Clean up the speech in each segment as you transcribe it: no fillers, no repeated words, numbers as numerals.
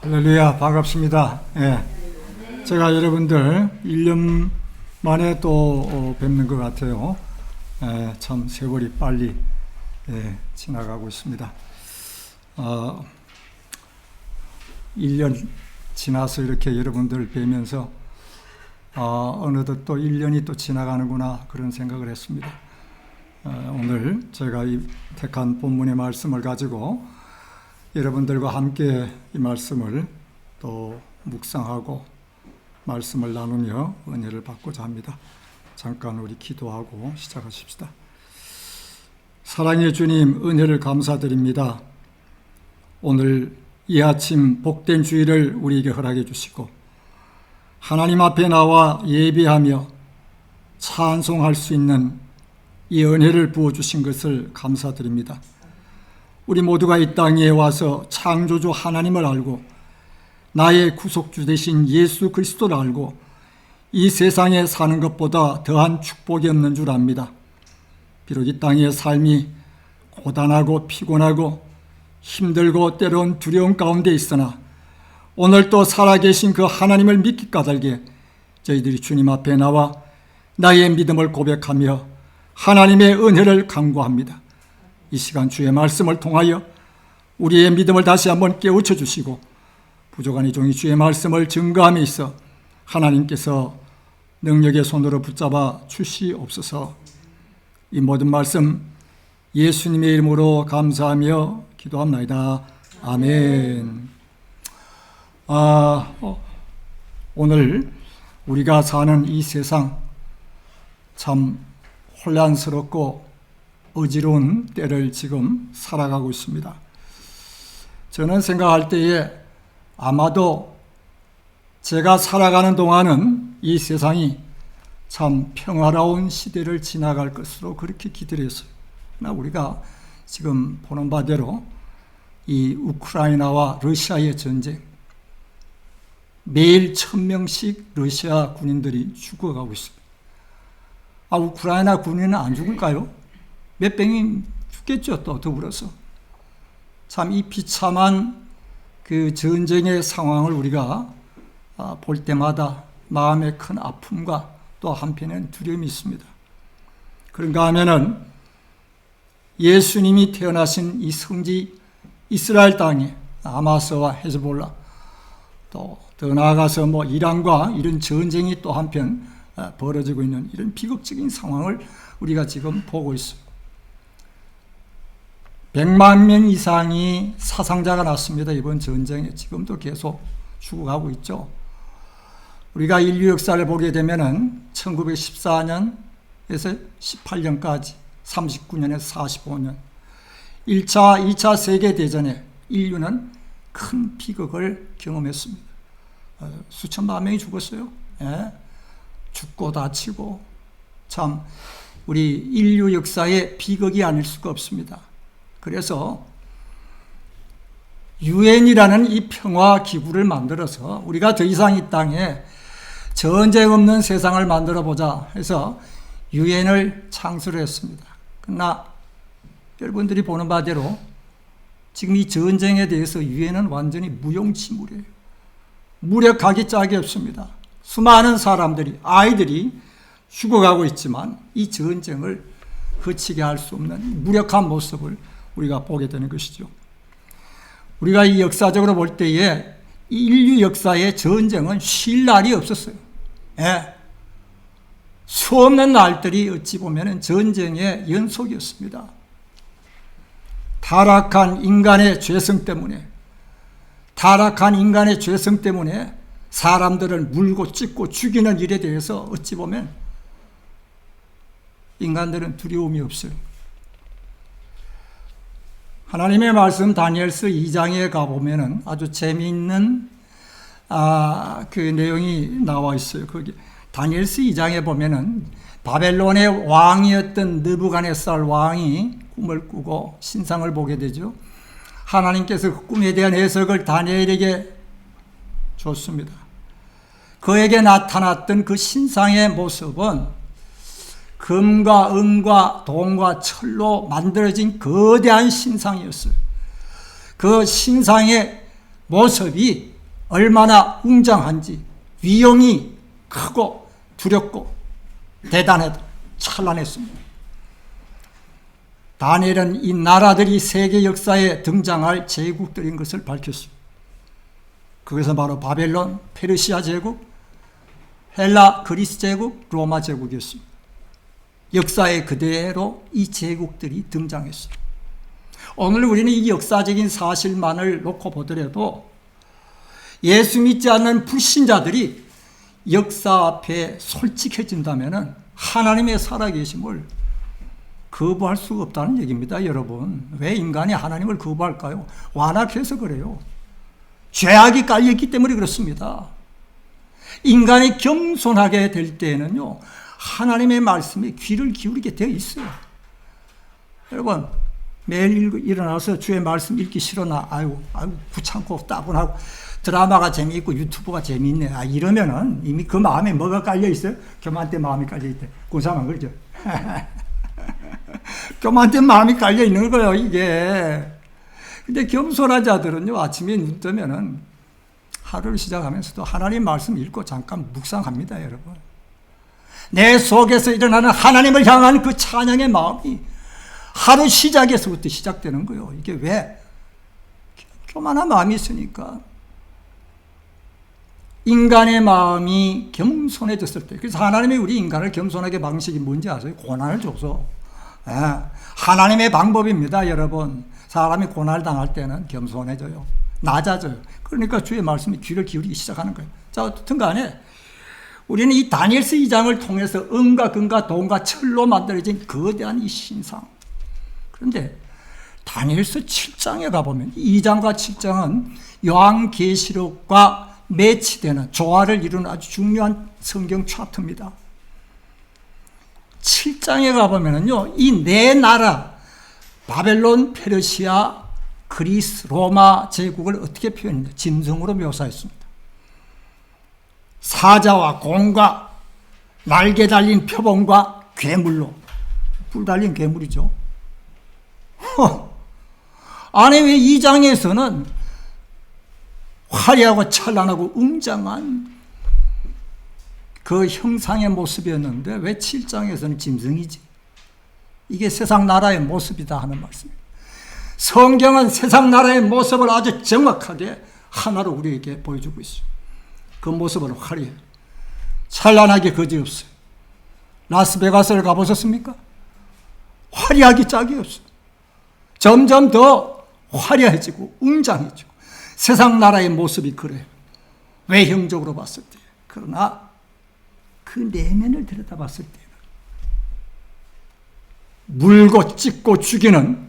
할렐루야, 반갑습니다. 예, 제가 여러분들 1년 만에 또 뵙는 것 같아요. 참 세월이 빨리 지나가고 있습니다. 1년 지나서 이렇게 여러분들 뵈면서 어느덧 또 1년이 또 지나가는구나 그런 생각을 했습니다. 오늘 제가 이 택한 본문의 말씀을 가지고 여러분들과 함께 이 말씀을 또 묵상하고 말씀을 나누며 은혜를 받고자 합니다. 잠깐 우리 기도하고 시작하십시다. 사랑의 주님, 은혜를 감사드립니다. 오늘 이 아침 복된 주일을 우리에게 허락해 주시고 하나님 앞에 나와 예배하며 찬송할 수 있는 이 은혜를 부어주신 것을 감사드립니다. 우리 모두가 이 땅에 와서 창조주 하나님을 알고 나의 구속주 되신 예수 그리스도를 알고 이 세상에 사는 것보다 더한 축복이 없는 줄 압니다. 비록 이 땅의 삶이 고단하고 피곤하고 힘들고 때론 두려운 가운데 있으나 오늘 또 살아계신 그 하나님을 믿기 까닭에 저희들이 주님 앞에 나와 나의 믿음을 고백하며 하나님의 은혜를 간구합니다. 이 시간 주의 말씀을 통하여 우리의 믿음을 다시 한번 깨우쳐 주시고 부족한 이 종이 주의 말씀을 증거함에 있어 하나님께서 능력의 손으로 붙잡아 주시옵소서. 이 모든 말씀 예수님의 이름으로 감사하며 기도합나이다. 아멘. 오늘 우리가 사는 이 세상 참 혼란스럽고 어지러운 때를 지금 살아가고 있습니다. 저는 생각할 때에 아마도 제가 살아가는 동안은 이 세상이 참 평화로운 시대를 지나갈 것으로 그렇게 기대를 했어요. 그러나 우리가 지금 보는 바대로 이 우크라이나와 러시아의 전쟁, 매일 1000명씩 러시아 군인들이 죽어가고 있습니다. 우크라이나 군인은 안 죽을까요? 몇 병이 죽겠죠, 또 더불어서. 참 이 비참한 그 전쟁의 상황을 우리가 볼 때마다 마음에 큰 아픔과 또 한편에는 두려움이 있습니다. 그런가 하면은 예수님이 태어나신 이 성지 이스라엘 땅에 하마스와 헤즈볼라 또 더 나아가서 이란과 이런 전쟁이 또 한편 벌어지고 있는 이런 비극적인 상황을 우리가 지금 보고 있습니다. 100만 명 이상이 사상자가 났습니다. 이번 전쟁에 지금도 계속 죽어가고 있죠. 우리가 인류 역사를 보게 되면은 1914년에서 18년까지 39년에서 45년 1차, 2차 세계대전에 인류는 큰 비극을 경험했습니다. 수천만 명이 죽었어요. 죽고 다치고 참 우리 인류 역사의 비극이 아닐 수가 없습니다. 그래서 유엔이라는 이 평화 기구를 만들어서 우리가 더 이상 이 땅에 전쟁 없는 세상을 만들어 보자 해서 유엔을 창설을 했습니다. 그러나 여러분들이 보는 바대로 지금 이 전쟁에 대해서 유엔은 완전히 무용지물이에요. 무력하기 짝이 없습니다. 수많은 사람들이, 아이들이 죽어가고 있지만 이 전쟁을 거치게 할 수 없는 무력한 모습을 우리가 보게 되는 것이죠. 우리가 이 역사적으로 볼 때에 이 인류 역사의 전쟁은 쉴 날이 없었어요. 수없는 날들이 어찌 보면 전쟁의 연속이었습니다. 타락한 인간의 죄성 때문에 사람들을 물고 찢고 죽이는 일에 대해서 어찌 보면 인간들은 두려움이 없어요. 하나님의 말씀 다니엘서 2장에 가보면은 아주 재미있는 그 내용이 나와 있어요. 거기 다니엘서 2장에 보면은 바벨론의 왕이었던 느부갓네살 왕이 꿈을 꾸고 신상을 보게 되죠. 하나님께서 그 꿈에 대한 해석을 다니엘에게 줬습니다. 그에게 나타났던 그 신상의 모습은 금과 은과 동과 철로 만들어진 거대한 신상이었어요. 그 신상의 모습이 얼마나 웅장한지, 위용이 크고 두렵고 대단하다, 찬란했습니다. 다니엘은 이 나라들이 세계 역사에 등장할 제국들인 것을 밝혔습니다. 그것은 바로 바벨론, 페르시아 제국, 헬라, 그리스 제국, 로마 제국이었습니다. 역사에 그대로 이 제국들이 등장했어요. 오늘 우리는 이 역사적인 사실만을 놓고 보더라도 예수 믿지 않는 불신자들이 역사 앞에 솔직해진다면 하나님의 살아계심을 거부할 수가 없다는 얘기입니다, 여러분. 왜 인간이 하나님을 거부할까요? 완악해서 그래요. 죄악이 깔려있기 때문에 그렇습니다. 인간이 겸손하게 될 때에는요, 하나님의 말씀에 귀를 기울이게 되어 있어요. 여러분, 매일 일어나서 주의 말씀 읽기 싫어나, 아유, 귀찮고 따분하고, 드라마가 재미있고 유튜브가 재미있네. 이러면은 이미 그 마음에 뭐가 깔려있어요? 교만된 마음이 깔려있대. 고사만 그러죠? 교만된 마음이 깔려있는 거예요, 이게. 근데 겸손한 자들은요, 아침에 눈 뜨면은 하루를 시작하면서도 하나님 말씀 읽고 잠깐 묵상합니다, 여러분. 내 속에서 일어나는 하나님을 향한 그 찬양의 마음이 하루 시작에서부터 시작되는 거예요. 이게 왜? 교만한 마음이 있으니까. 인간의 마음이 겸손해졌을 때, 그래서 하나님이 우리 인간을 겸손하게 방식이 뭔지 아세요? 고난을 줘서. 하나님의 방법입니다, 여러분. 사람이 고난을 당할 때는 겸손해져요. 낮아져요. 그러니까 주의 말씀에 귀를 기울이기 시작하는 거예요. 자, 어떻든 간에 우리는 이 다니엘서 2장을 통해서 은과 금과 돈과 철로 만들어진 거대한 이 신상. 그런데 다니엘서 7장에 가보면 2장과 7장은 요한계시록과 매치되는 조화를 이루는 아주 중요한 성경 차트입니다. 7장에 가보면요, 이 네 나라, 바벨론, 페르시아, 그리스, 로마 제국을 어떻게 표현했냐? 짐승으로 묘사했습니다. 사자와 곰과 날개 달린 표범과 괴물로, 뿔 달린 괴물이죠. 아니, 왜 2장에서는 화려하고 찬란하고 웅장한 그 형상의 모습이었는데 왜 7장에서는 짐승이지? 이게 세상 나라의 모습이다 하는 말씀입니다. 성경은 세상 나라의 모습을 아주 정확하게 하나로 우리에게 보여주고 있어요. 그 모습은 화려해요. 찬란하게 거지없어요. 라스베가스를 가보셨습니까? 화려하기 짝이 없어요. 점점 더 화려해지고 웅장해지고 세상 나라의 모습이 그래요. 외형적으로 봤을 때. 그러나 그 내면을 들여다봤을 때는 물고 찢고 죽이는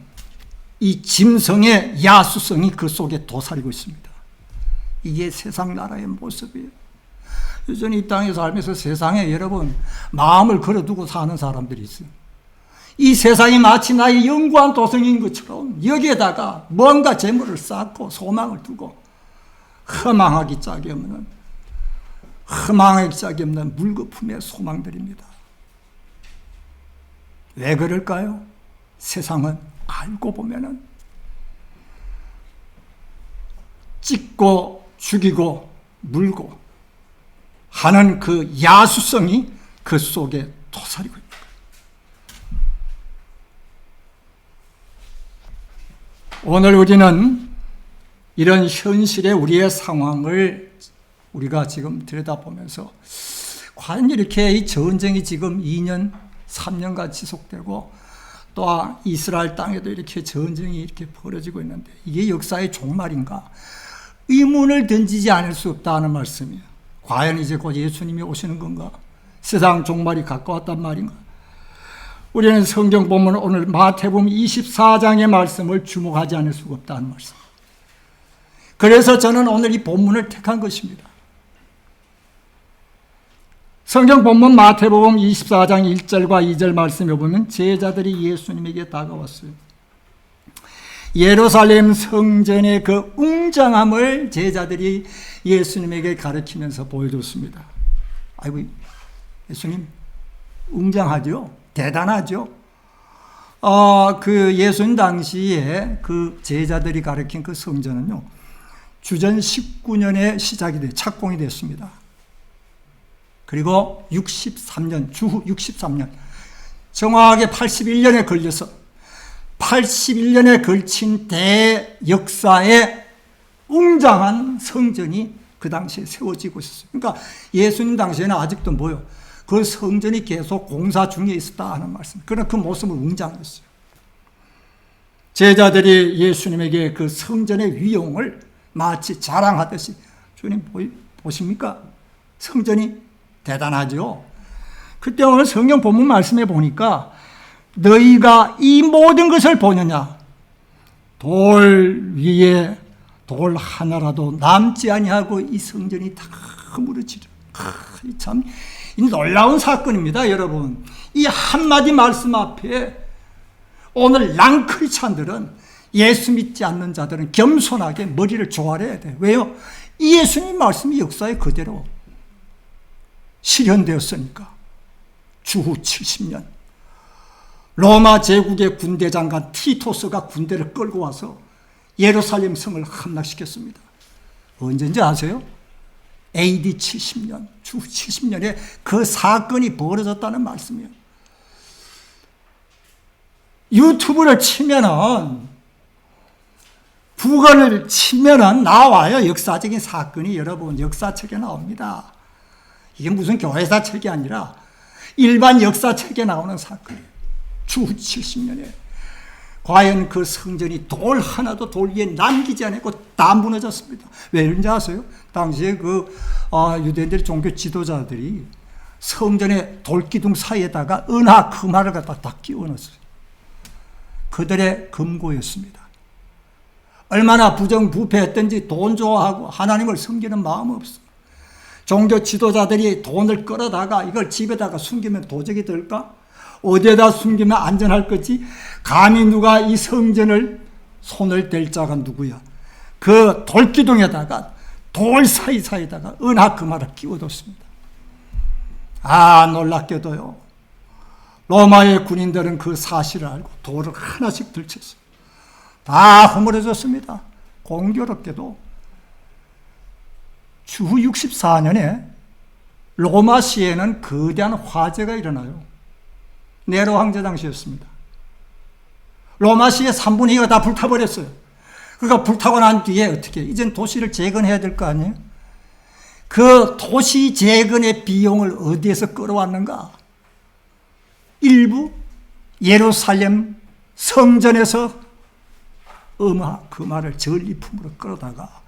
이 짐승의 야수성이 그 속에 도사리고 있습니다. 이게 세상 나라의 모습이에요. 여전히 이 땅에 살면서 세상에 여러분 마음을 걸어두고 사는 사람들이 있어요. 이 세상이 마치 나의 영구한 도성인 것처럼 여기에다가 뭔가 재물을 쌓고 소망을 두고 허망하기 짝이 없는 물거품의 소망들입니다. 왜 그럴까요? 세상은 알고 보면은 찢고 죽이고 물고 하는 그 야수성이 그 속에 도사리고 있다. 오늘 우리는 이런 현실의 우리의 상황을 우리가 지금 들여다보면서 과연 이렇게 이 전쟁이 지금 2년, 3년간 지속되고 또 이스라엘 땅에도 이렇게 전쟁이 이렇게 벌어지고 있는데 이게 역사의 종말인가? 의문을 던지지 않을 수 없다는 말씀이에요. 과연 이제 곧 예수님이 오시는 건가? 세상 종말이 가까웠단 말인가? 우리는 성경 보면 오늘 마태복음 24장의 말씀을 주목하지 않을 수가 없다는 말씀. 그래서 저는 오늘 이 본문을 택한 것입니다. 성경 본문 마태복음 24장 1절과 2절 말씀에 보면 제자들이 예수님에게 다가왔어요. 예루살렘 성전의 그 웅장함을 제자들이 예수님에게 가르치면서 보여줬습니다. 아이고, 예수님 웅장하죠? 대단하죠? 그 예수님 당시에 그 제자들이 가르친 그 성전은요, 주전 19년에 시작이 돼 착공이 됐습니다. 그리고 63년, 주후 63년, 정확하게 81년에 걸려서 81년에 걸친 대역사의 웅장한 성전이 그 당시에 세워지고 있었어요. 그러니까 예수님 당시에는 아직도 뭐요? 그 성전이 계속 공사 중에 있었다 하는 말씀. 그런 그 모습을 웅장했어요. 제자들이 예수님에게 그 성전의 위용을 마치 자랑하듯이, 주님 보십니까? 성전이 대단하죠. 그때 오늘 성경 본문 말씀에 보니까 너희가 이 모든 것을 보느냐? 돌 위에 돌 하나라도 남지 아니하고 이 성전이 다 무너지려. 참 놀라운 사건입니다, 여러분. 이 한마디 말씀 앞에 오늘 랑크리찬들은, 예수 믿지 않는 자들은 겸손하게 머리를 조아려야 돼요. 왜요? 이 예수님 말씀이 역사에 그대로 실현되었으니까. 주후 70년 로마 제국의 군대 장관 티토스가 군대를 끌고 와서 예루살렘 성을 함락시켰습니다. 언제인지 아세요? AD 70년, 주후 70년에 그 사건이 벌어졌다는 말씀이에요. 유튜브를 치면은, 구글을 치면은 나와요. 역사적인 사건이 여러분 역사책에 나옵니다. 이게 무슨 교회사 책이 아니라 일반 역사책에 나오는 사건이에요. 주후 70년에 과연 그 성전이 돌 하나도 돌 위에 남기지 않고 다 무너졌습니다. 왜 그런지 아세요? 당시에 유대인들 종교 지도자들이 성전의 돌기둥 사이에다가 은하 금화를 갖다 딱 끼워넣었어요. 그들의 금고였습니다. 얼마나 부정부패했든지 돈 좋아하고 하나님을 섬기는 마음 없어. 종교 지도자들이 돈을 끌어다가 이걸 집에다가 숨기면 도적이 될까? 어디에다 숨기면 안전할 거지? 감히 누가 이 성전을 손을 댈 자가 누구야? 그 돌기둥에다가 돌 사이사이에다가 은하 금화를 끼워뒀습니다. 놀랍게도요, 로마의 군인들은 그 사실을 알고 돌을 하나씩 들쳤어요. 다 허물어졌습니다. 공교롭게도 주후 64년에 로마시에는 거대한 화재가 일어나요. 네로 황제 당시였습니다. 로마시의 3분의 2가 다 불타버렸어요. 그러니까 불타고 난 뒤에 어떻게, 이젠 도시를 재건해야 될 거 아니에요? 그 도시 재건의 비용을 어디에서 끌어왔는가? 일부 예루살렘 성전에서 금화를 전리품으로 끌어다가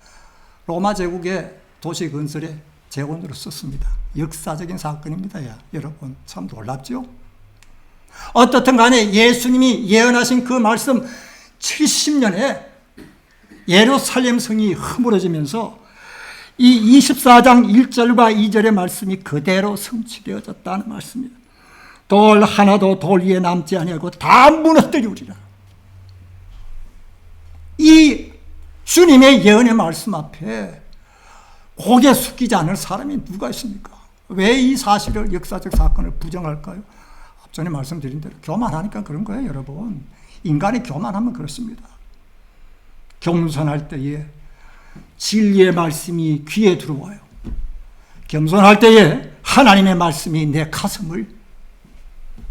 로마 제국의 도시 건설에 재원으로 썼습니다. 역사적인 사건입니다. 여러분 참 놀랍죠? 어떻든 간에 예수님이 예언하신 그 말씀 70년에 예루살렘 성이 허물어지면서 이 24장 1절과 2절의 말씀이 그대로 성취되어졌다는 말씀입니다. 돌 하나도 돌 위에 남지 아니하고 다 무너뜨리우리라. 이 주님의 예언의 말씀 앞에 고개 숙이지 않을 사람이 누가 있습니까? 왜 이 사실을, 역사적 사건을 부정할까요? 앞전에 말씀드린 대로 교만하니까 그런 거예요, 여러분. 인간이 교만하면 그렇습니다. 겸손할 때에 진리의 말씀이 귀에 들어와요. 겸손할 때에 하나님의 말씀이 내 가슴을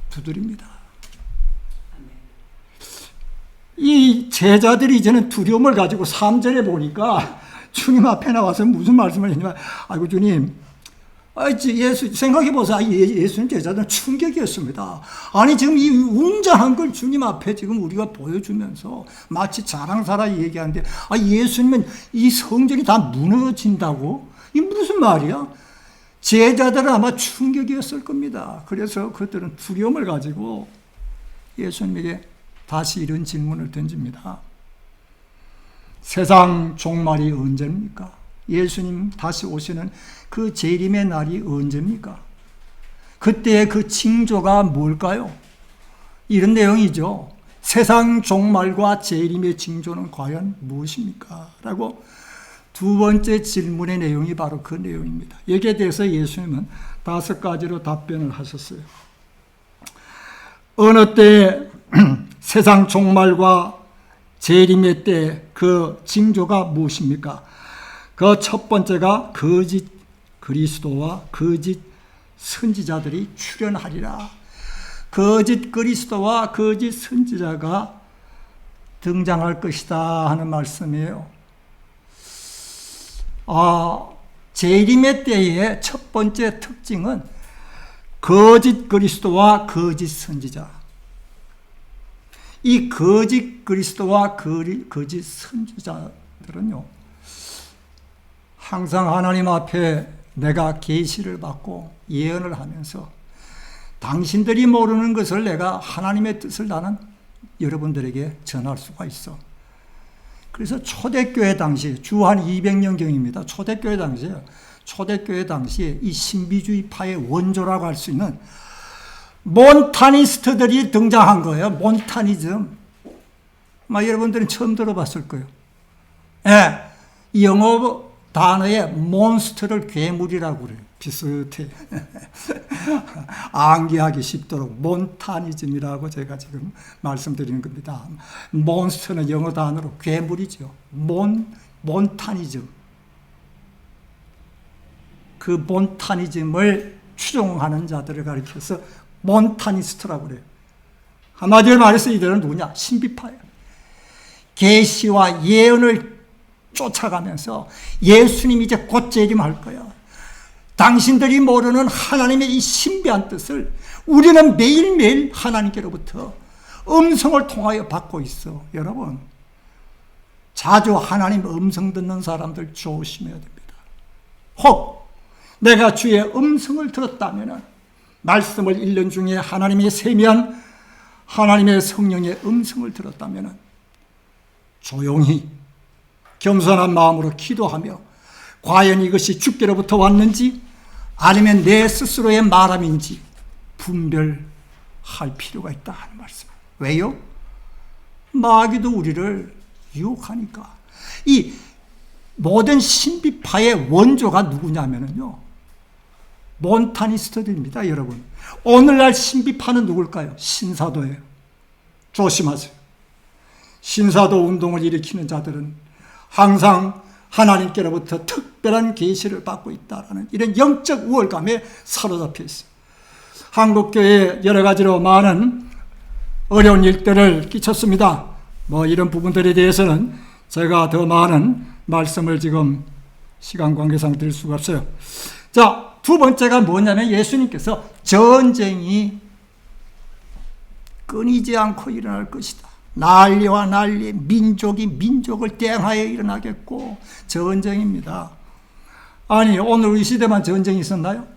두드립니다. 이 제자들이 이제는 두려움을 가지고 3절에 보니까 주님 앞에 나와서 무슨 말씀을 했냐면, 아이고 주님, 예수 생각해 보세요. 예수님 제자들은 충격이었습니다. 아니 지금 이 웅장한 걸 주님 앞에 지금 우리가 보여주면서 마치 자랑사라 얘기하는데, 예수님은 이 성전이 다 무너진다고? 이 무슨 말이야? 제자들은 아마 충격이었을 겁니다. 그래서 그들은 두려움을 가지고 예수님에게 다시 이런 질문을 던집니다. 세상 종말이 언제입니까? 예수님 다시 오시는 그 재림의 날이 언제입니까? 그때의 그 징조가 뭘까요? 이런 내용이죠. 세상 종말과 재림의 징조는 과연 무엇입니까? 라고 두 번째 질문의 내용이 바로 그 내용입니다. 여기에 대해서 예수님은 5가지로 답변을 하셨어요. 어느 때에 세상 종말과 재림의 때 그 징조가 무엇입니까? 그 첫 번째가 거짓 그리스도와 거짓 선지자들이 출현하리라. 거짓 그리스도와 거짓 선지자가 등장할 것이다 하는 말씀이에요. 재림의 때의 첫 번째 특징은 거짓 그리스도와 거짓 선지자. 이 거짓 그리스도와 거짓 선지자들은요, 항상 하나님 앞에 내가 계시를 받고 예언을 하면서 당신들이 모르는 것을 내가 하나님의 뜻을 나는 여러분들에게 전할 수가 있어. 그래서 초대교회 당시, 주 한 200년경입니다. 초대교회 당시에 이 신비주의파의 원조라고 할 수 있는 몬타니스트들이 등장한 거예요. 몬타니즘. 여러분들은 처음 들어봤을 거예요. 예, 영어 단어에 몬스터를 괴물이라고 그래요. 비슷해. 암기하기 쉽도록 몬타니즘이라고 제가 지금 말씀드리는 겁니다. 몬스터는 영어 단어로 괴물이죠. 몬타니즘. 그 몬타니즘을 추종하는 자들을 가리켜서 몬타니스트라고 그래요. 한마디로 말해서 이들은 누구냐? 신비파예요. 계시와 예언을 쫓아가면서 예수님이 이제 곧 재림할 거야. 당신들이 모르는 하나님의 이 신비한 뜻을 우리는 매일매일 하나님께로부터 음성을 통하여 받고 있어. 여러분, 자주 하나님 음성 듣는 사람들 조심해야 됩니다. 혹 내가 주의 음성을 들었다면, 말씀을 읽는 중에 하나님의 세미한 하나님의 성령의 음성을 들었다면 조용히 겸손한 마음으로 기도하며 과연 이것이 주께로부터 왔는지 아니면 내 스스로의 말함인지 분별할 필요가 있다 하는 말씀. 왜요? 마귀도 우리를 유혹하니까. 이 모든 신비파의 원조가 누구냐면요, 몬타니스트들입니다. 여러분, 오늘날 신비파는 누굴까요? 신사도예요. 조심하세요. 신사도 운동을 일으키는 자들은 항상 하나님께로부터 특별한 계시를 받고 있다라는 이런 영적 우월감에 사로잡혀 있어요. 한국교회에 여러 가지로 많은 어려운 일들을 끼쳤습니다. 이런 부분들에 대해서는 제가 더 많은 말씀을 지금 시간 관계상 드릴 수가 없어요. 자, 두 번째가 뭐냐면 예수님께서 전쟁이 끊이지 않고 일어날 것이다. 난리와 난리, 민족이 민족을 땡하여 일어나겠고 전쟁입니다. 아니, 오늘 우리 시대만 전쟁이 있었나요?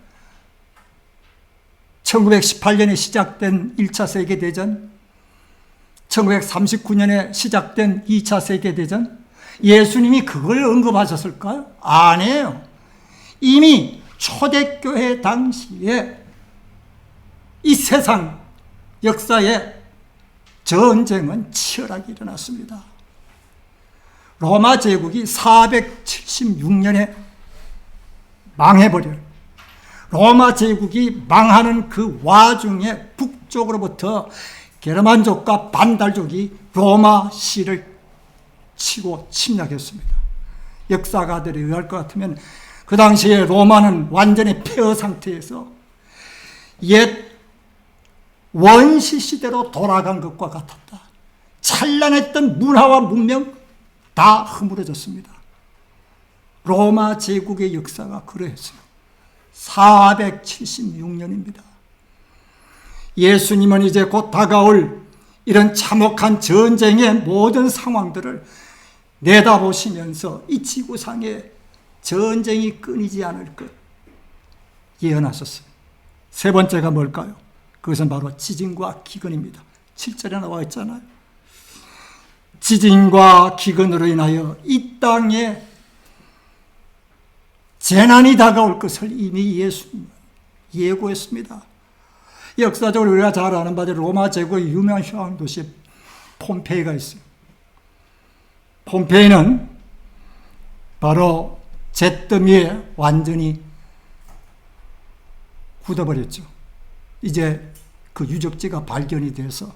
1918년에 시작된 1차 세계대전, 1939년에 시작된 2차 세계대전, 예수님이 그걸 언급하셨을까요? 아니에요. 이미 초대교회 당시에 이 세상 역사에 전쟁은 치열하게 일어났습니다. 로마 제국이 476년에 망해버려요. 로마 제국이 망하는 그 와중에 북쪽으로부터 게르만족과 반달족이 로마시를 치고 침략했습니다. 역사가들에 의할 것 같으면 그 당시에 로마는 완전히 폐허 상태에서 옛 원시 시대로 돌아간 것과 같았다. 찬란했던 문화와 문명 다 허물어졌습니다. 로마 제국의 역사가 그러했어요. 476년입니다. 예수님은 이제 곧 다가올 이런 참혹한 전쟁의 모든 상황들을 내다보시면서 이 지구상에 전쟁이 끊이지 않을 것 예언하셨어요. 세 번째가 뭘까요? 그것은 바로 지진과 기근입니다. 7절에 나와 있잖아요. 지진과 기근으로 인하여 이 땅에 재난이 다가올 것을 이미 예수님은 예고했습니다. 역사적으로 우리가 잘 아는 바대로 로마 제국의 유명한 휴양 도시 폼페이가 있어요. 폼페이는 바로 잿더미에 완전히 굳어버렸죠. 이제 그 유적지가 발견이 돼서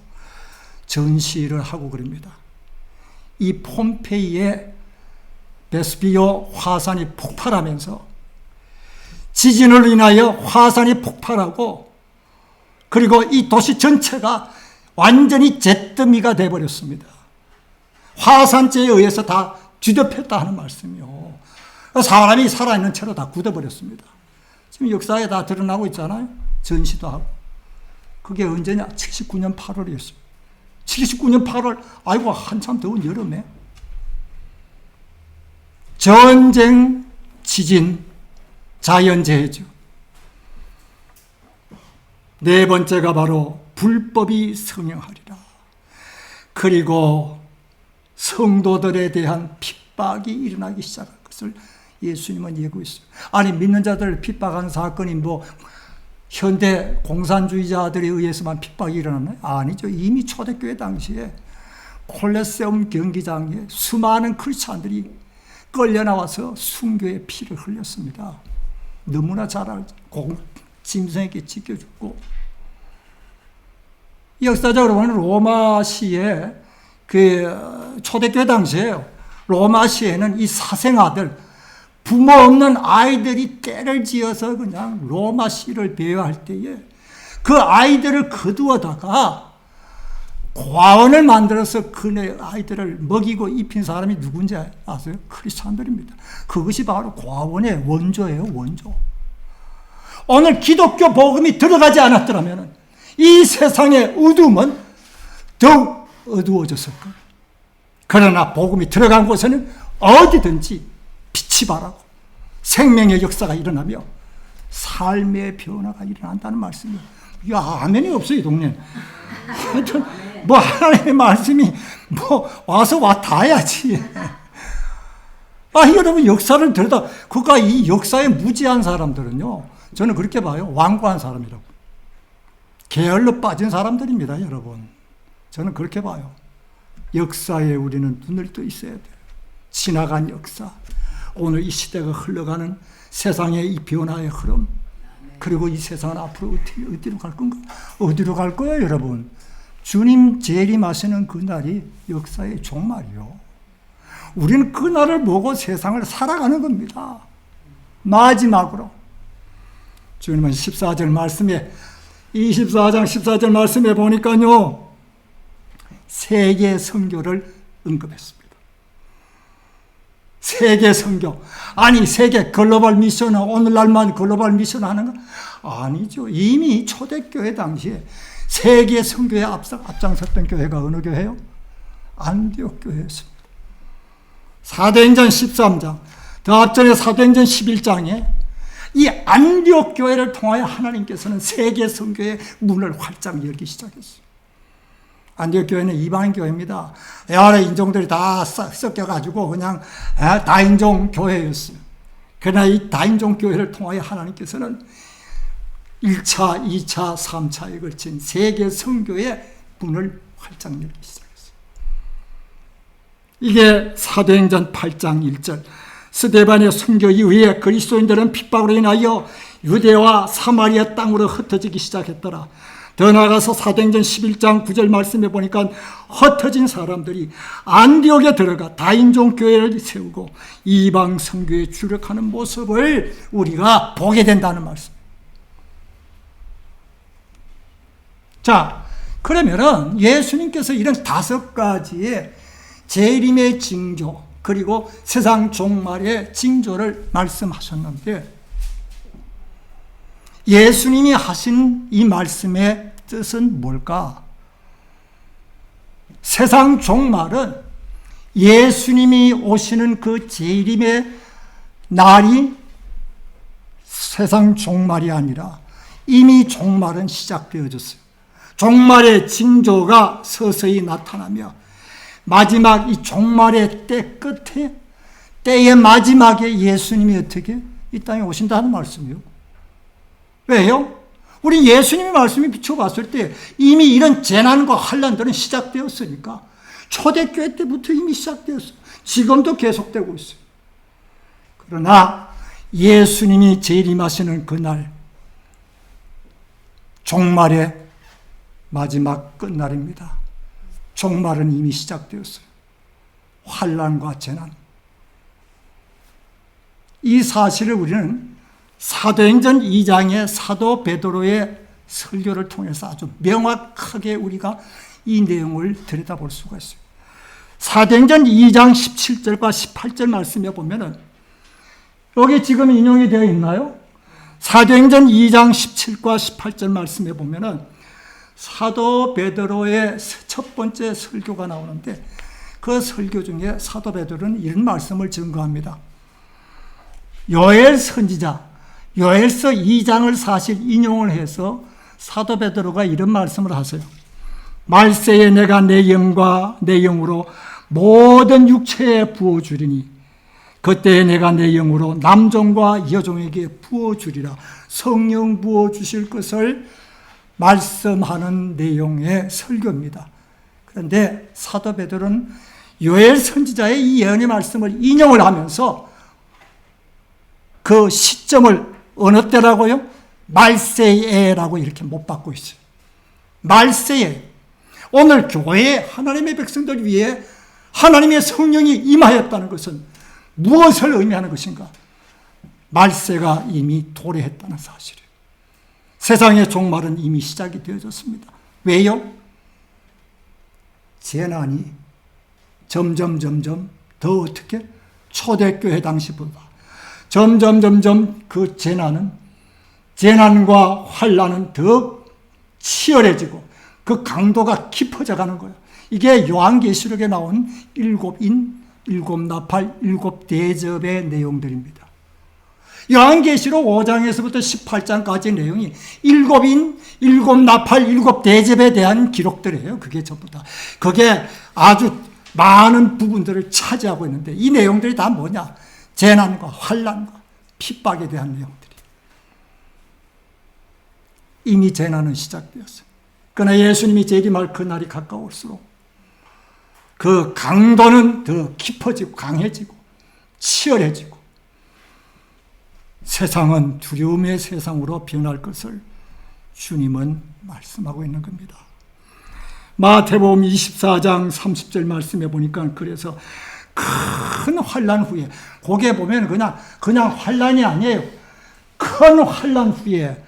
전시를 하고 그럽니다. 이 폼페이에 베스비오 화산이 폭발하면서 지진으로 인하여 화산이 폭발하고 그리고 이 도시 전체가 완전히 잿더미가 되어버렸습니다. 화산재에 의해서 다 뒤덮였다 하는 말씀이요. 사람이 살아있는 채로 다 굳어버렸습니다. 지금 역사에 다 드러나고 있잖아요. 전시도 하고. 그게 언제냐? 79년 8월이었어요. 79년 8월, 아이고, 한참 더운 여름에. 전쟁, 지진, 자연재해죠. 네 번째가 바로 불법이 성행하리라. 그리고 성도들에 대한 핍박이 일어나기 시작한 것을 예수님은 예고했어요. 아니, 믿는 자들을 핍박하는 사건이 뭐 현대 공산주의자들에 의해서만 핍박이 일어났나요? 아니죠. 이미 초대교회 당시에 콜레세움 경기장에 수많은 크리스찬들이 끌려 나와서 순교의 피를 흘렸습니다. 너무나 잘 알죠. 짐승에게 찢겨졌고. 역사적으로 보면 로마시에 그 초대교회 당시에요. 로마시에는 이 사생아들, 부모 없는 아이들이 떼를 지어서 그냥 로마시를 배회할 때에 그 아이들을 거두어다가 과원을 만들어서 그 아이들을 먹이고 입힌 사람이 누군지 아세요? 크리스찬들입니다. 그것이 바로 과원의 원조예요, 원조. 오늘 기독교 복음이 들어가지 않았더라면 이 세상의 어둠은 더욱 어두워졌을 거예요. 그러나 복음이 들어간 곳에는 어디든지 빛이 바라고 생명의 역사가 일어나며 삶의 변화가 일어난다는 말씀이에요. 야, 아멘이 없어요, 이 동네. 하여튼 뭐 하나님의 말씀이 뭐 와서 와 닿아야지. 여러분 역사를 들여다 그가 이 역사에 무지한 사람들은요, 저는 그렇게 봐요. 완고한 사람이라고. 게을러 빠진 사람들입니다, 여러분. 저는 그렇게 봐요. 역사에 우리는 눈을 떠 있어야 돼요. 지나간 역사, 오늘 이 시대가 흘러가는 세상의 이 변화의 흐름, 그리고 이 세상은 앞으로 어디로 갈 건가? 어디로 갈 거예요, 여러분? 주님 재림하시는 그날이 역사의 종말이요. 우리는 그날을 보고 세상을 살아가는 겁니다. 마지막으로 주님은 14절 말씀에 24장 14절 말씀에 보니까요, 세계 선교를 언급했습니다. 세계 선교. 아니, 세계 글로벌 미션, 오늘날만 글로벌 미션 하는 건 아니죠. 이미 초대교회 당시에 세계 선교에 앞장섰던 교회가 어느 교회요? 안디옥 교회였습니다. 사도행전 13장, 더 앞전에 사도행전 11장에 이 안디옥 교회를 통하여 하나님께서는 세계 선교의 문을 활짝 열기 시작했어요. 안디옥 교회는 이방인 교회입니다. 여러 인종들이 다 섞여가지고 그냥 다인종 교회였어요. 그러나 이 다인종 교회를 통하여 하나님께서는 1차, 2차, 3차에 걸친 세계 선교의 문을 활짝 열기 시작했어요. 이게 사도행전 8장 1절. 스데반의 선교 이후에 그리스도인들은 핍박으로 인하여 유대와 사마리아 땅으로 흩어지기 시작했더라. 더 나아가서 사도행전 11장 9절 말씀에 보니까 흩어진 사람들이 안디옥에 들어가 다인종 교회를 세우고 이방 선교에 주력하는 모습을 우리가 보게 된다는 말씀. 자, 그러면은 예수님께서 이런 5가지의 재림의 징조, 그리고 세상 종말의 징조를 말씀하셨는데, 예수님이 하신 이 말씀의 뜻은 뭘까? 세상 종말은 예수님이 오시는 그 재림의 날이 세상 종말이 아니라 이미 종말은 시작되어졌어요. 종말의 징조가 서서히 나타나며 마지막 이 종말의 때 끝에, 때의 마지막에 예수님이 어떻게 이 땅에 오신다는 말씀이요. 왜요? 우리 예수님의 말씀이 비춰봤을 때 이미 이런 재난과 환난들은 시작되었으니까 초대교회 때부터 이미 시작되었어요. 지금도 계속되고 있어요. 그러나 예수님이 재림하시는 그날, 종말의 마지막 끝날입니다. 종말은 이미 시작되었어요. 환난과 재난, 이 사실을 우리는 사도행전 2장의 사도 베드로의 설교를 통해서 아주 명확하게 우리가 이 내용을 들여다볼 수가 있어요. 사도행전 2장 17절과 18절 말씀에 보면은 여기 지금 인용이 되어 있나요? 사도행전 2장 17과 18절 말씀에 보면은 사도 베드로의 첫 번째 설교가 나오는데 그 설교 중에 사도 베드로는 이런 말씀을 증거합니다. 요엘 선지자, 요엘서 2장을 사실 인용을 해서 사도 베드로가 이런 말씀을 하세요. 말세에 내가 내 영과 내 영으로 모든 육체에 부어주리니 그때에 내가 내 영으로 남종과 여종에게 부어주리라. 성령 부어주실 것을 말씀하는 내용의 설교입니다. 그런데 사도 베드로는 요엘 선지자의 이 예언의 말씀을 인용을 하면서 그 시점을 어느 때라고요? 말세에라고 이렇게 못 받고 있어요. 말세에. 오늘 교회에 하나님의 백성들 위해 하나님의 성령이 임하였다는 것은 무엇을 의미하는 것인가? 말세가 이미 도래했다는 사실이에요. 세상의 종말은 이미 시작이 되어졌습니다. 왜요? 재난이 점점 더 어떻게? 초대교회 당시보다 점점 그 재난과 환난은 더 치열해지고 그 강도가 깊어져 가는 거예요. 이게 요한계시록에 나온 일곱 인, 일곱 나팔, 일곱 대접의 내용들입니다. 요한계시록 5장에서부터 18장까지 내용이 일곱 인, 일곱 나팔, 일곱 대접에 대한 기록들이에요. 그게 전부 다. 그게 아주 많은 부분들을 차지하고 있는데 이 내용들이 다 뭐냐? 재난과 환난과 핍박에 대한 내용들이. 이미 재난은 시작되었어요. 그러나 예수님이 재림할 그날이 가까울수록 그 강도는 더 깊어지고 강해지고 치열해지고 세상은 두려움의 세상으로 변할 것을 주님은 말씀하고 있는 겁니다. 마태복음 24장 30절 말씀해 보니까 그래서 큰 환난 후에 거기에 보면 그냥 환난이 아니에요. 큰 환난 후에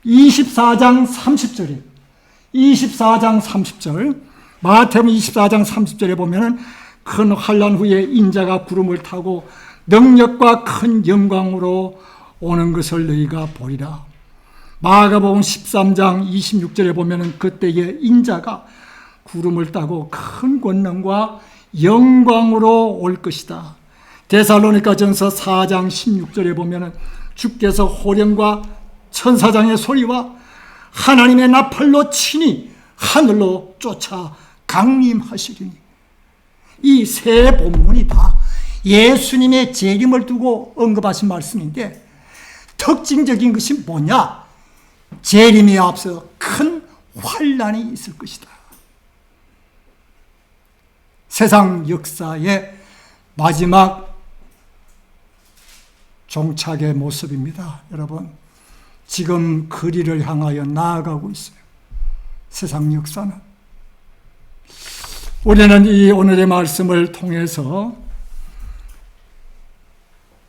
24장 30절이에요. 24장 30절 마태복음 24장 30절에 보면은 큰 환난 후에 인자가 구름을 타고 능력과 큰 영광으로 오는 것을 너희가 보리라. 마가복음 13장 26절에 보면은 그때에 인자가 구름을 타고 큰 권능과 영광으로 올 것이다. 데살로니가전서 4장 16절에 보면은 주께서 호령과 천사장의 소리와 하나님의 나팔로 친히 하늘로 쫓아 강림하시리니. 이 세 본문이 다 예수님의 재림을 두고 언급하신 말씀인데 특징적인 것이 뭐냐? 재림에 앞서 큰 환난이 있을 것이다. 세상 역사의 마지막 종착의 모습입니다. 여러분, 지금 거리를 향하여 나아가고 있어요. 세상 역사는. 우리는 이 오늘의 말씀을 통해서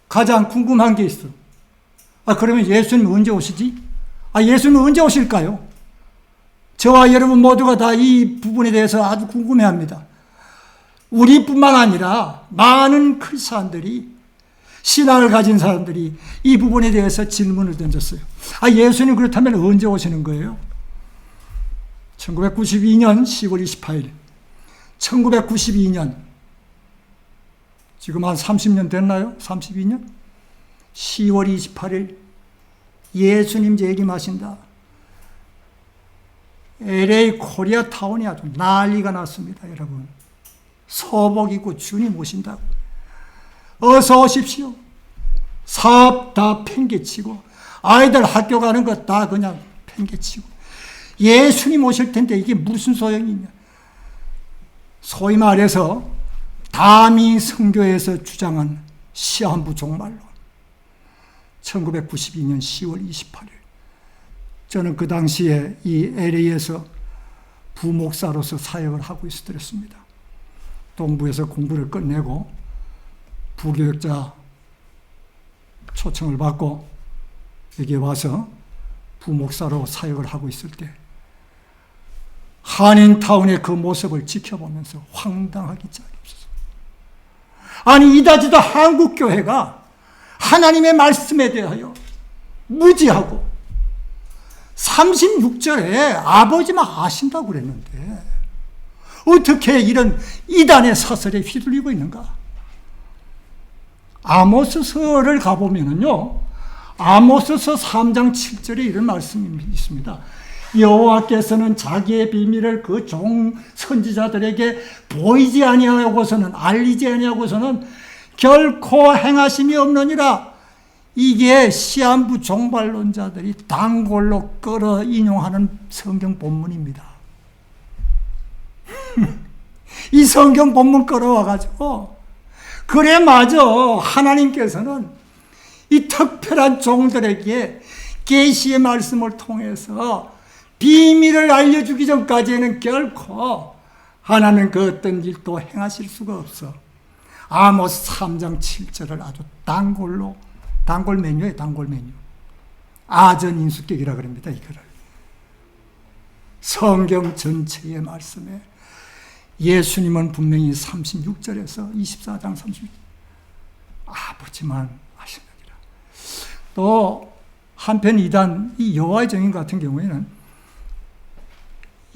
가장 궁금한 게 있어. 그러면 예수님 언제 오시지? 예수님 언제 오실까요? 저와 여러분 모두가 다 이 부분에 대해서 아주 궁금해합니다. 우리뿐만 아니라 많은 크리스찬들이, 신앙을 가진 사람들이 이 부분에 대해서 질문을 던졌어요. 예수님 그렇다면 언제 오시는 거예요? 1992년 10월 28일 1992년 지금 한 30년 됐나요? 32년? 10월 28일 예수님 재림하신다. LA 코리아 타운이 아주 난리가 났습니다. 여러분, 소복 입고 주님 오신다고. 어서 오십시오. 사업 다 팽개치고 아이들 학교 가는 것 다 그냥 팽개치고 예수님 오실 텐데 이게 무슨 소용이 있냐. 소위 말해서 다미 선교에서 주장한 시한부 종말론. 1992년 10월 28일 저는 그 당시에 이 LA에서 부목사로서 사역을 하고 있었습니다. 동부에서 공부를 끝내고 부교육자 초청을 받고 여기 와서 부목사로 사역을 하고 있을 때 한인타운의 그 모습을 지켜보면서 황당하기 짝이 없었어요. 아니 이다지도 한국교회가 하나님의 말씀에 대하여 무지하고 36절에 아버지만 아신다고 그랬는데 어떻게 이런 이단의 사설에 휘둘리고 있는가? 아모스서를 가보면은요, 아모스서 3장 7절에 이런 말씀이 있습니다. 여호와께서는 자기의 비밀을 그 종 선지자들에게 보이지 아니하고서는, 알리지 아니하고서는 결코 행하심이 없느니라. 이게 시한부 종말론자들이 단골로 끌어 인용하는 성경 본문입니다. 이 성경 본문 끌어와가지고 그래 맞아, 하나님께서는 이 특별한 종들에게 계시의 말씀을 통해서 비밀을 알려주기 전까지는 결코 하나님 그 어떤 일도 행하실 수가 없어. 아모스 3장 7절을 아주 단골로, 단골 메뉴에 단골 메뉴, 아전인수격이라 그럽니다. 이거를 성경 전체의 말씀에 예수님은 분명히 36절에서 24장 36절 아버지만 아시느니라. 또 한편 이단 이 여호와의 증인 같은 경우에는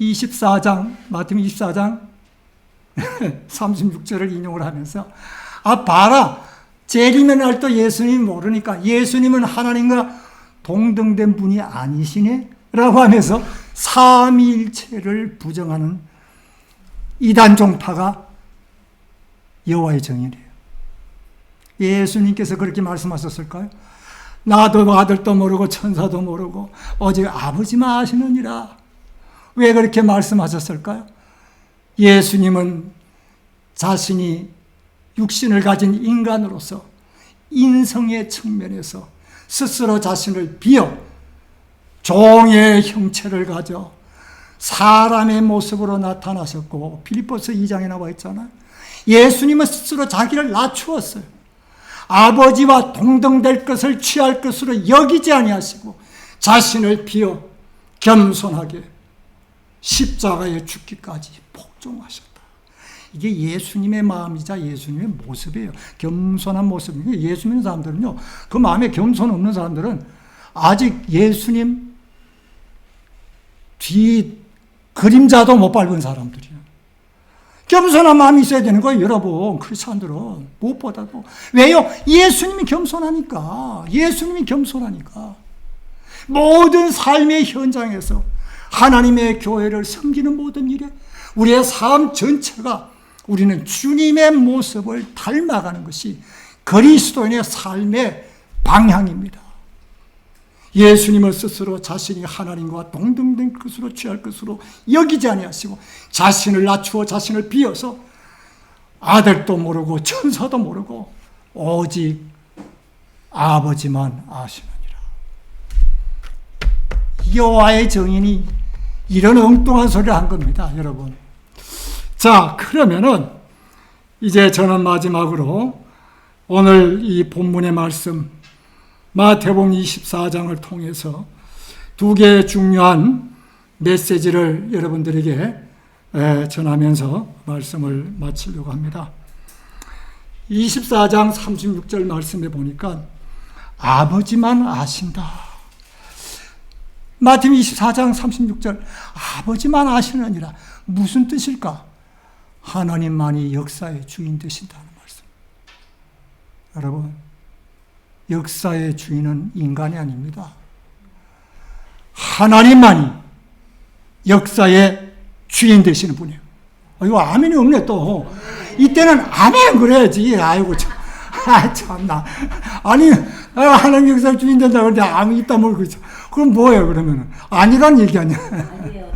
24장 마태복음 24장 36절을 인용을 하면서 봐라, 재림의 날도 예수님이 모르니까 예수님은 하나님과 동등된 분이 아니시네 라고 하면서 삼위일체를 부정하는 이단 종파가 여호와의 증인이에요. 예수님께서 그렇게 말씀하셨을까요? 나도 아들도 모르고 천사도 모르고 오직 아버지만 아시느니라. 왜 그렇게 말씀하셨을까요? 예수님은 자신이 육신을 가진 인간으로서 인성의 측면에서 스스로 자신을 비어 종의 형체를 가져 사람의 모습으로 나타나셨고, 빌립보서 2장에 나와 있잖아요. 예수님은 스스로 자기를 낮추었어요. 아버지와 동등될 것을 취할 것으로 여기지 아니하시고 자신을 비어 겸손하게 십자가에 죽기까지 복종하셨다. 이게 예수님의 마음이자 예수님의 모습이에요. 겸손한 모습. 예수 믿는 사람들은요, 그 마음에 겸손 없는 사람들은 아직 예수님 뒤 그림자도 못 밟은 사람들이에요. 겸손한 마음이 있어야 되는 거예요, 여러분. 크리스찬들은 무엇보다도. 왜요? 예수님이 겸손하니까. 예수님이 겸손하니까. 모든 삶의 현장에서 하나님의 교회를 섬기는 모든 일에 우리의 삶 전체가 우리는 주님의 모습을 닮아가는 것이 그리스도인의 삶의 방향입니다. 예수님을 스스로 자신이 하나님과 동등된 것으로 취할 것으로 여기지 아니하시고 자신을 낮추어 자신을 비어서 아들도 모르고 천사도 모르고 오직 아버지만 아시느니라. 여호와의 증인이 이런 엉뚱한 소리를 한 겁니다, 여러분. 자, 그러면은 이제 저는 마지막으로 오늘 이 본문의 말씀 마태복음 24장을 통해서 두 개의 중요한 메시지를 여러분들에게 전하면서 말씀을 마치려고 합니다. 24장 36절 말씀에 보니까 아버지만 아신다. 마태복음 24장 36절 아버지만 아시느니라. 무슨 뜻일까? 하나님만이 역사의 주인 되신다는 말씀. 여러분, 역사의 주인은 인간이 아닙니다. 하나님만이 역사의 주인 되시는 분이에요. 이거 아멘이 없네 또. 이때는 아멘 그래야지. 아이고 참. 참나. 아니 하나님 역사의 주인 된다 그러는데 아멘 있다 뭘 그러죠. 그럼 뭐예요 그러면은? 아니란 얘기 아니야. 아니에요.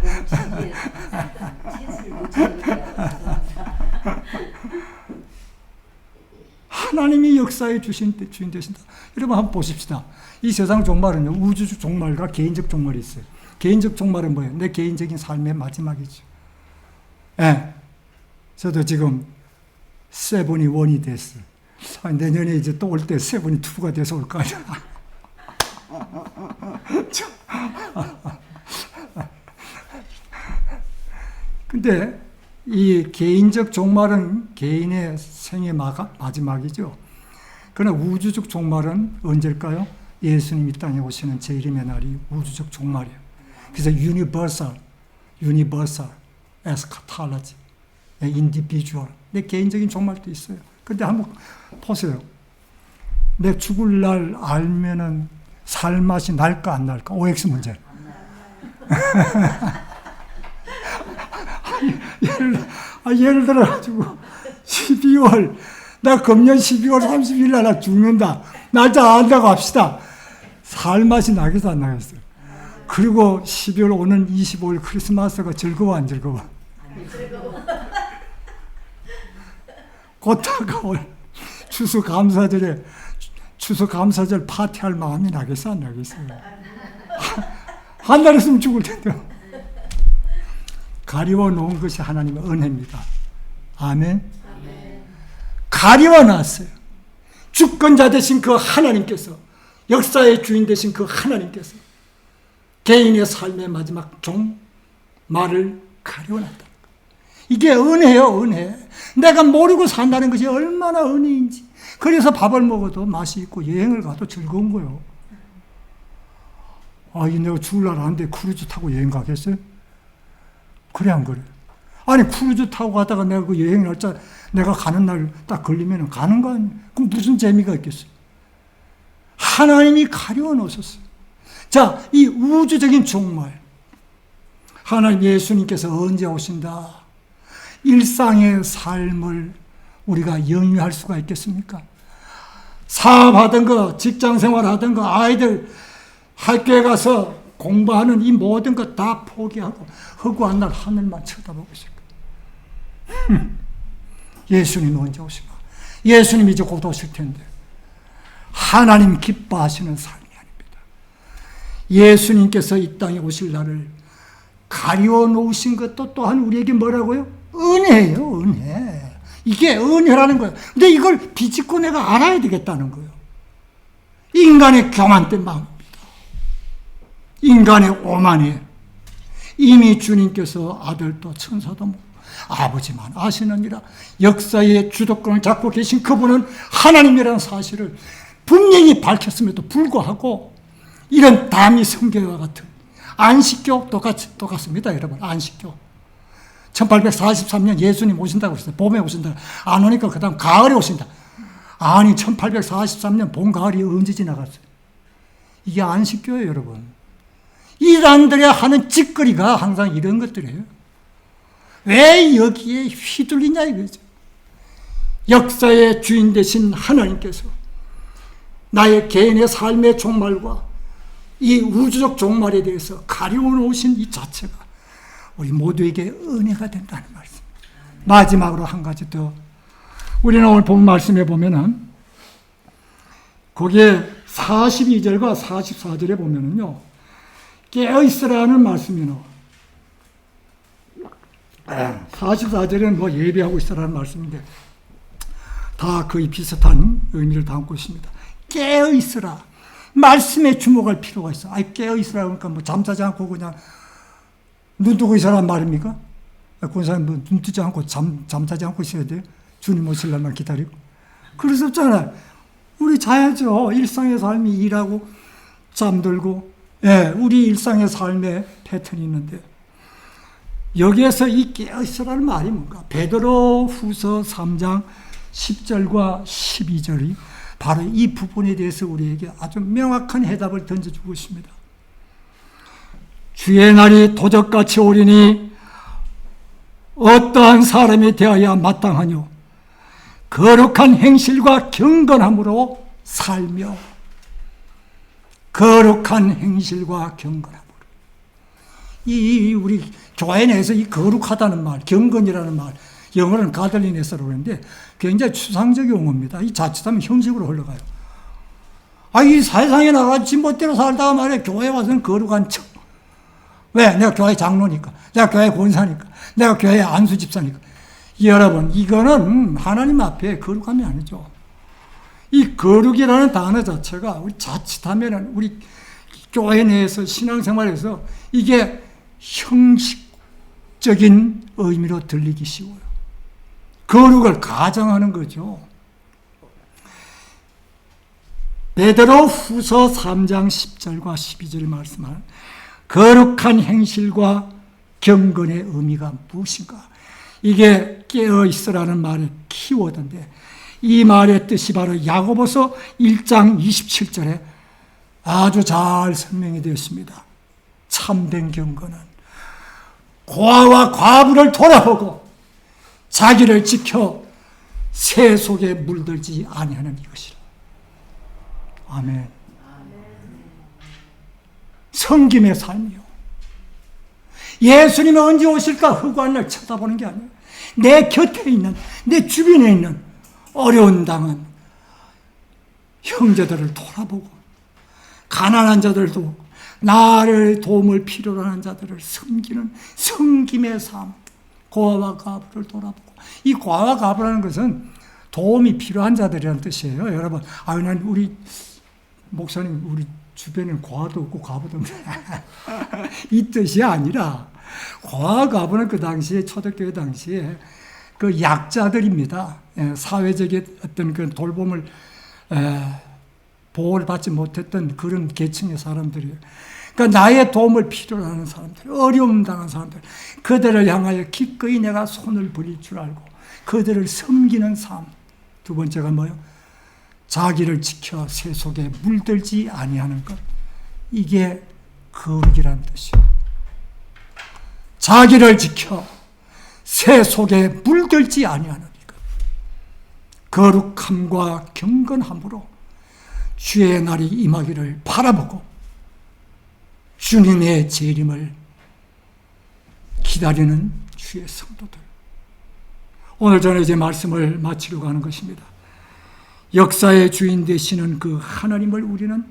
하나님이 역사의 주인 되신다. 여러분 한번 보십시다. 이 세상 종말은요, 우주적 종말과 개인적 종말이 있어요. 개인적 종말은 뭐예요? 내 개인적인 삶의 마지막이죠. 예. 저도 지금 7이 1이 됐어요. 내년에 이제 또 올 때 세븐이 투가 돼서 올 거 아니야. 근데 이 개인적 종말은 개인의 생의 마지막이죠. 그러나 우주적 종말은 언제일까요? 예수님이 땅에 오시는 제1임의 날이 우주적 종말이에요. 그래서 universal eschatology, individual, 내 개인적인 종말도 있어요. 근데 한번 보세요. 내 죽을 날 알면은 살맛이 날까 안 날까? OX 문제. 예를 들어가지고 12월, 나 금년 12월 30일 날 나 죽는다. 날짜 안다고 합시다. 살맛이 나겠어 안 나겠어요? 그리고 12월 오는 25일 크리스마스가 즐거워 안 즐거워? 곧 다가올 추수감사절에 추수감사절 파티할 마음이 나겠어 안 나겠어요? 한 달 있으면 죽을 텐데. 가리워 놓은 것이 하나님의 은혜입니다. 아멘. 가리워 놨어요. 주권자 되신 그 하나님께서, 역사의 주인 되신 그 하나님께서 개인의 삶의 마지막 종말을 가리워 놨다. 이게 은혜요, 은혜. 내가 모르고 산다는 것이 얼마나 은혜인지. 그래서 밥을 먹어도 맛이 있고 여행을 가도 즐거운 거예요. 내가 죽을 날 아는데 크루즈 타고 여행 가겠어요? 그래 안 그래? 아니 크루즈 타고 가다가 내가 그 여행 날짜 내가 가는 날 딱 걸리면 가는 거 아니에요? 그럼 무슨 재미가 있겠어요? 하나님이 가려워 놓으셨어요. 자, 이 우주적인 종말, 하나님 예수님께서 언제 오신다? 일상의 삶을 우리가 영위할 수가 있겠습니까? 사업하던 거, 직장생활 하던 거, 아이들 학교에 가서 공부하는 이 모든 것 다 포기하고 허구한 날 하늘만 쳐다보고 있을 거예요. 예수님 언제 오시나? 예수님 이제 곧 오실 텐데 하나님 기뻐하시는 삶이 아닙니다. 예수님께서 이 땅에 오실 날을 가리워 놓으신 것도 또한 우리에게 뭐라고요? 은혜예요, 은혜. 이게 은혜라는 거예요. 근데 이걸 비집고 내가 알아야 되겠다는 거예요. 인간의 교만된 마음입니다. 인간의 오만이 이미 주님께서 아들도 천사도 아버지만 아시느니라. 역사의 주도권을 잡고 계신 그분은 하나님이라는 사실을 분명히 밝혔음에도 불구하고 이런 담이 성경과 같은 안식교 똑같습니다. 여러분, 안식교 1843년 예수님 오신다고 그랬어요. 봄에 오신다. 안 오니까 그 다음 가을에 오신다. 아니 1843년 봄 가을이 언제 지나갔어요? 이게 안식교예요, 여러분. 이란들이 하는 짓거리가 항상 이런 것들이에요. 왜 여기에 휘둘리냐 이거죠. 역사의 주인 되신 하나님께서 나의 개인의 삶의 종말과 이 우주적 종말에 대해서 가리워 놓으신 이 자체가 우리 모두에게 은혜가 된다는 말씀. 마지막으로 한 가지 더. 우리는 오늘 본 말씀에 보면은 거기에 42절과 44절에 보면은요, 깨어있으라는 말씀이 나와. 44절에는 뭐 예배하고 있으라는 말씀인데 다 거의 비슷한 의미를 담고 있습니다. 깨어있으라. 말씀에 주목할 필요가 있어. 깨어있으라 그러니까 뭐 잠자지 않고 그냥 눈 뜨고 있으라는 말입니까? 그 사람 뭐 눈 뜨지 않고 잠자지 않고 있어야 돼요? 주님 오실 날만 기다리고. 그럴 수 없잖아요. 우리 자야죠. 일상의 삶이 일하고 잠들고, 우리 일상의 삶의 패턴이 있는데 여기에서 이 깨어있으라는 말이 뭔가? 베드로 후서 3장 10절과 12절이 바로 이 부분에 대해서 우리에게 아주 명확한 해답을 던져주고 있습니다. 주의 날이 도적같이 오리니 어떠한 사람이 되어야 마땅하뇨? 거룩한 행실과 경건함으로 살며. 거룩한 행실과 경건함으로. 우리 교회 내에서 이 거룩하다는 말, 경건이라는 말, 영어로는 가들리네스라고 하는데 굉장히 추상적 용어입니다. 이 자칫하면 형식으로 흘러가요. 이 세상에 나가 지멋대로 살다가 말이야 교회 와서는 거룩한 척. 왜? 내가 교회 장로니까. 내가 교회 권사니까. 내가 교회 안수 집사니까. 여러분, 이거는 하나님 앞에 거룩함이 아니죠. 이 거룩이라는 단어 자체가 우리 자칫하면은 우리 교회 내에서 신앙생활에서 이게 형식적인 의미로 들리기 쉬워요. 거룩을 가정하는 거죠. 베드로 후서 3장 10절과 12절의 말씀은 거룩한 행실과 경건의 의미가 무엇인가? 이게 깨어있으라는 말의 키워드인데 이 말의 뜻이 바로 야고보서 1장 27절에 아주 잘 설명이 되었습니다. 참된 경건은 고아와 과부를 돌아보고 자기를 지켜 새 속에 물들지 아니하는 이것이라. 아멘. 섬김의 삶이요. 예수님은 언제 오실까 흑암을 쳐다보는 게 아니에요. 내 곁에 있는, 내 주변에 있는 어려운 당한 형제들을 돌아보고 가난한 자들도 나를 도움을 필요로 하는 자들을 섬기는 섬김의 삶, 고아와 과부를 돌아보고. 이 고아와 과부라는 것은 도움이 필요한 자들이라는 뜻이에요. 여러분, 난 우리 목사님 우리 주변에는 고아도 없고 과부도 없네. 이 뜻이 아니라 고아 과부는 그 당시에 초대교회 당시에 그 약자들입니다. 사회적인 어떤 그 돌봄을 보호를 받지 못했던 그런 계층의 사람들이에요. 그러니까 나의 도움을 필요로 하는 사람들, 어려움 당한 사람들, 그들을 향하여 기꺼이 내가 손을 벌릴 줄 알고 그들을 섬기는 삶. 두 번째가 뭐예요? 자기를 지켜 새 속에 물들지 아니하는 것. 이게 거룩이라는 뜻이에요. 자기를 지켜 새 속에 물들지 아니하는 것. 거룩함과 경건함으로 주의 날이 임하기를 바라보고 주님의 재림을 기다리는 주의 성도들. 오늘 저는 이제 말씀을 마치려고 하는 것입니다. 역사의 주인 되시는 그 하나님을 우리는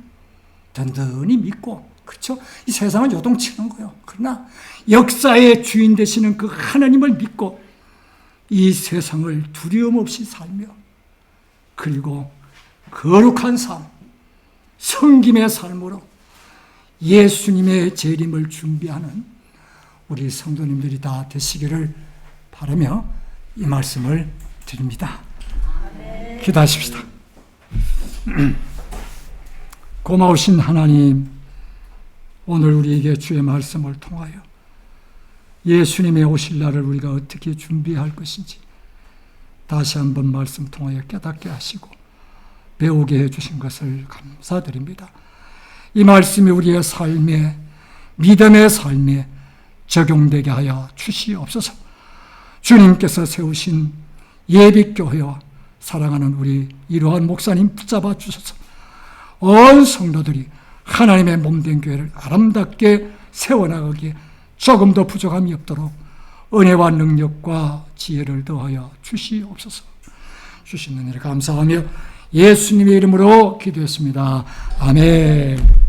든든히 믿고, 그렇죠? 이 세상은 요동치는 거예요. 그러나 역사의 주인 되시는 그 하나님을 믿고 이 세상을 두려움 없이 살며 그리고 거룩한 삶, 섬김의 삶으로 예수님의 재림을 준비하는 우리 성도님들이 다 되시기를 바라며 이 말씀을 드립니다. 기도하십시다. 고마우신 하나님, 오늘 우리에게 주의 말씀을 통하여 예수님의 오실 날을 우리가 어떻게 준비할 것인지 다시 한번 말씀 통하여 깨닫게 하시고 배우게 해주신 것을 감사드립니다. 이 말씀이 우리의 삶에, 믿음의 삶에 적용되게 하여 주시옵소서. 주님께서 세우신 예비교회와 사랑하는 우리 이러한 목사님 붙잡아 주셔서 온 성도들이 하나님의 몸된 교회를 아름답게 세워나가기에 조금 더 부족함이 없도록 은혜와 능력과 지혜를 더하여 주시옵소서. 주시는 일 감사하며 예수님의 이름으로 기도했습니다. 아멘.